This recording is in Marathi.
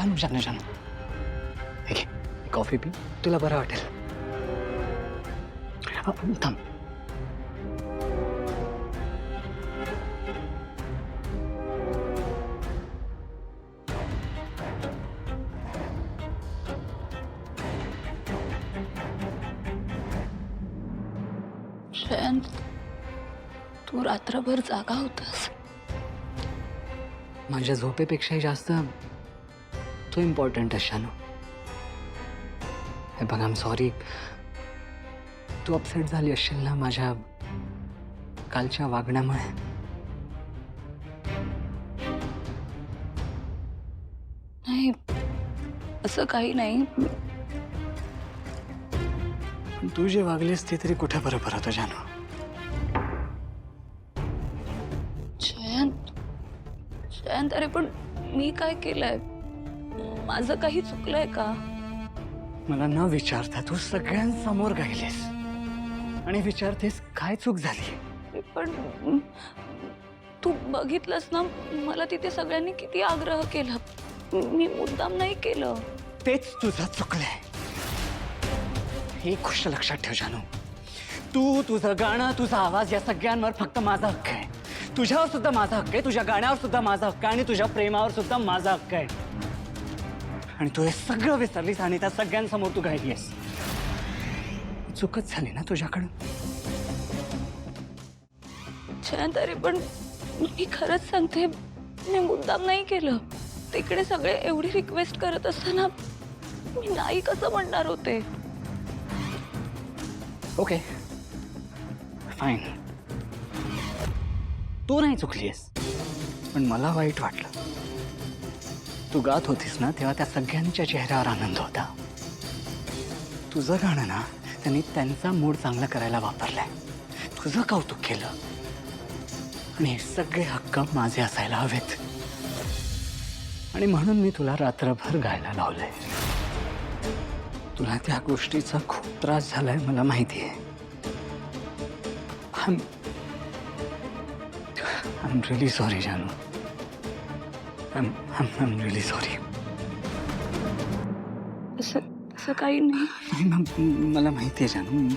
जानू जानू जानू ठीक आहे, कॉफी पी, तुला बरं वाटेल. थांब. शयन, तू रात्रभर जागा होतास. माझ्या झोपेपेक्षाही जास्त तू इम्पॉर्टंट आहेस शानू. हे बघ, आय एम सॉरी. तू अपसेट झाली असशील ना माझ्या कालच्या वागण्यामुळे. नाही, असं काही नाही. पण तू जे वागलीस ते तरी कुठे बरोबर होतं जानू. शयन, शयन, अरे पण मी काय केलंय? माझं काही चुकलंय का? मला न विचारता तू सगळ्यांसमोर गायलीस आणि विचारतेस काय चूक झाली. पण तू बघितलंस ना, मला तिथे सगळ्यांनी किती आग्रह केला. मी मुद्दाम नाही केलं. तेच तुझं चुकलंय. एक गोष्ट लक्षात ठेव जानू, तू, तुझं गाणं, तुझा आवाज या सगळ्यांवर फक्त माझा हक्क आहे. तुझ्यावर सुद्धा माझा हक्क आहे, तुझ्या गाण्यावर सुद्धा माझा हक्क आहे आणि तुझ्या प्रेमावर सुद्धा माझा हक्क आहे. आणि तू हे सगळं विसरलीस आणि त्या सगळ्यांसमोर तू गायलीस. चूकच झाली ना तुझ्याकडून. शयन, अरे पण मी खरंच सांगते, मी मुद्दाम नाही केलं. तिकडे सगळे एवढी रिक्वेस्ट करत असताना मी नाही कसं म्हणणार होते. ओके फाईन, तू नाही चुकलीस, पण मला वाईट वाटलं. तू गात होतीस ना तेव्हा त्या सगळ्यांच्या चेहऱ्यावर आनंद होता. तुझं गाणं ना त्यांनी त्यांचा मूड चांगला करायला वापरलाय. तुझं कौतुक केलं आणि हे सगळे हक्क माझे असायला हवेत. आणि म्हणून मी तुला रात्रभर गायला लावलंय. तुला त्या गोष्टीचा खूप त्रास झालाय मला माहिती आहे. I'm really sorry, जानू. I'm really sorry. असं काही नाही. मला माहिती आहे जानू.